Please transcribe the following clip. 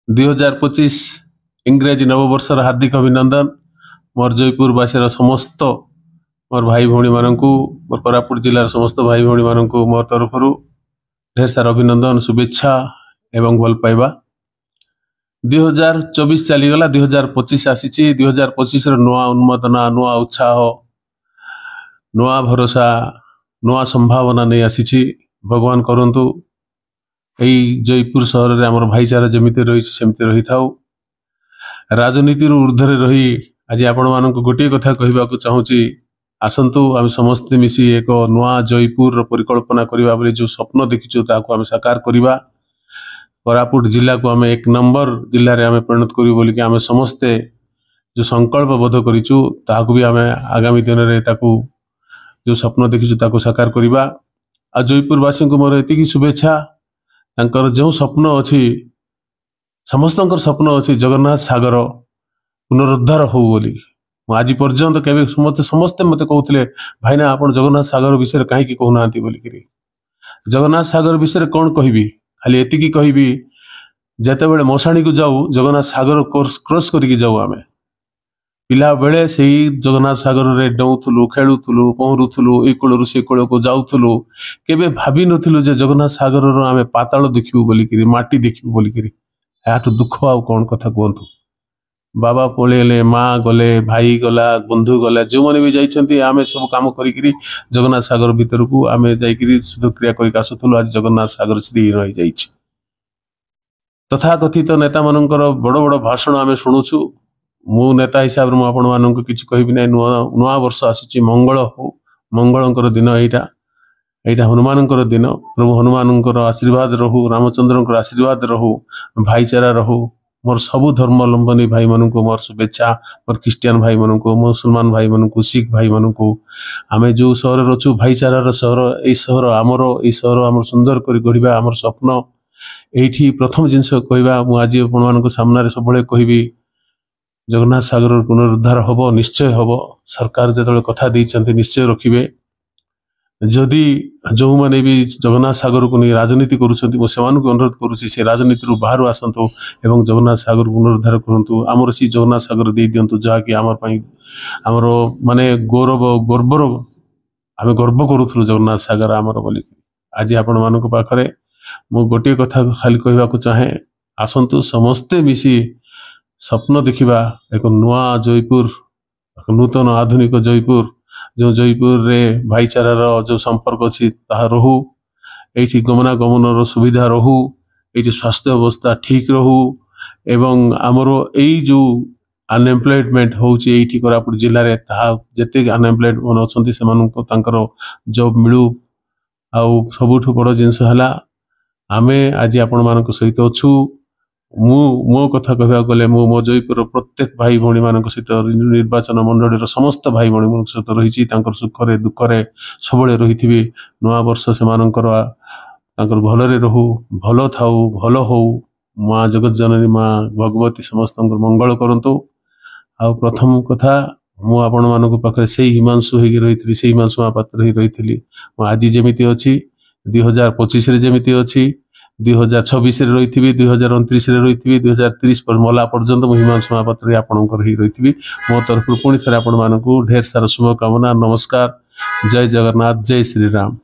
2025 इंग्रेजी नववर्षर हार्दिक अभिनंदन। मोर जयपुरवासी समस्त मोर भाई भौणी मानू मोर कोरापुट जिलार समस्त भाई भौणी मानू मोर तरफ ढेर सारा अभिनंदन शुभेच्छा एवं भल पाइबा। 2024 चलीगला 2025 आसी। 2025 नुआ उन्मोदना नुआ उत्साह नुआ भरोसा नुआ संभावना नहीं आसी। भगवान करंतु यही जयपुर सहर में आम भाईचारा जमीती रही सेमती रही था। राजनीति ऊर्ध्वे रही आज आपण मान गोटे कथा कहवाक चाहूँगी, आसतु आम समस्ते मिसी एक नुआ जयपुर परिकल्पना करवा बोली जो स्वप्न देखीचु ताकू आम साकार करवा। कोरापुट जिला को आम 1 नंबर जिले में परिणत करूँ बोलिक आम समस्ते जो संकल्पबद्ध करूँ ताकू भी आम आगामी दिन में जो स्वप्न देखीचु ताकू साकार करवा। आ जयपुरवासी को मोर एति शुभेच्छा। तांकर जो स्वप्न अच्छी समस्त स्वप्न अच्छी जगन्नाथ सागर पुनरुद्धार हो बोली। आज पर्यंत केवे समस्ते मत कहते भाईना आप जगन्नाथ सागर विषय कहीं कहना बोलिकी। जगन्नाथ सागर विषय कौन कहबी, खाली एतिकी कहबी जिते बड़े मशाणी को जाऊ जगन्नाथ सागर क्रॉस करके जाऊ। आम पिला बेले से जगन्नाथ सागर रे डौलु खेलुलु पहरुलु ए कूल से कूल को जाऊलु। केवे भाभी नथिलु जे जगन्नाथ सागर आम पाताल देखू बोलिकी माटी देखू बोलिकी। याठू दुख आउ कौन कथा कहतु। बाबा पलैले माँ गले भाई गला बंधु गला जो मैंने भी जाइए आम सब कम करी जगन्नाथ सागर भीतर को आम जा शुद्धक्रिया कर आसुलु। आज जगन्नाथ सागर श्री रही जाइए। तथाकथित नेता मानकर बड़ बड़ भाषण आम शुणुचु। मु नेता हिसाब से आपण मानक किसी कहबी ना। नुआ वर्ष आसी मंगल हो मंगलंकर दिन यहाँ हनुमान दिन। प्रभु हनुमान आशीर्वाद रहू, रामचंद्र आशीर्वाद रहू, भाईचारा रहू। मोर सबु धर्मावलंबी भाई मानू मोर शुभेच्छा। मोर क्रिस्टियन भाई मानू मुसलमान भाई मानू सिख भाई मानू आम जो सहर अच्छु भाईचारार सहर यही सहर आमर यही सहर आम सुंदर कर गढ़ा आमर स्वप्न। यही प्रथम जिनस कहवा मुझे आप सामने सब कहबी जगन्नाथ सागर पुनरुद्धार हम निश्चय हम। सरकार जो कथा देते निश्चय रखिए। जदि जो मैंने भी जगन्नाथ सागर को नहीं राजनीति करुँच अनुरोध करुँची से राजनीति बाहर आसतु एवं जगन्नाथ सागर पुनरुद्धार करूँ। आमर सी जगन्नाथ सागर दे दिंतु जहाँकि आमर माने गौरव गर्वर आम गर्व करूँ जगन्नाथ सागर आमर बोली। आज आपण मान पाखे मु गोटे कथा खाली कहवाक चाहे, आसतु समस्ते मिसी स्वप्न देखा एक नुआ जयपुर नूतन आधुनिक जयपुर जो जयपुर रे भाईचारार जो संपर्क अच्छी रहू। ये गमनागमन सुविधा रहू, ये स्वास्थ्य अवस्था ठीक रहू एवं आमर यही जो अनएम्प्लॉयमेंट होची कोरापुट जिले में जिते अनएम्प्लॉयड मन अच्छा से जॉब मिलू। आउ सबुठ बड़ जिनस है आमे आज आपण मान सहित अच्छू। मो कथा कहवा गले मो जयपुर प्रत्येक भाई भौणी मान सहित निर्वाचन मंडल समस्त भाई भौणी मान सहित रही सुखरे दुखरे सब रही। नुआ वर्ष से भलरे रहू, भल थाऊ, भल हो। माँ जगत जननी माँ भगवती समस्त मंगल करंतु। आ प्रथम कथा मु आपण मान पाखे से हिमांशु होगी रही से हिमांशु महापात्र ही रही। आज जमीती अच्छी 2025 जमीती अच्छी 2026 रही 2029 रही 2030 पर मला पर्यंत मु हिमांशु महापात्र आपणकर ही रही। मो तरफ पुणी थे आपण मानक ढेर सारा शुभकामना। नमस्कार। जय जगन्नाथ, जय श्री राम।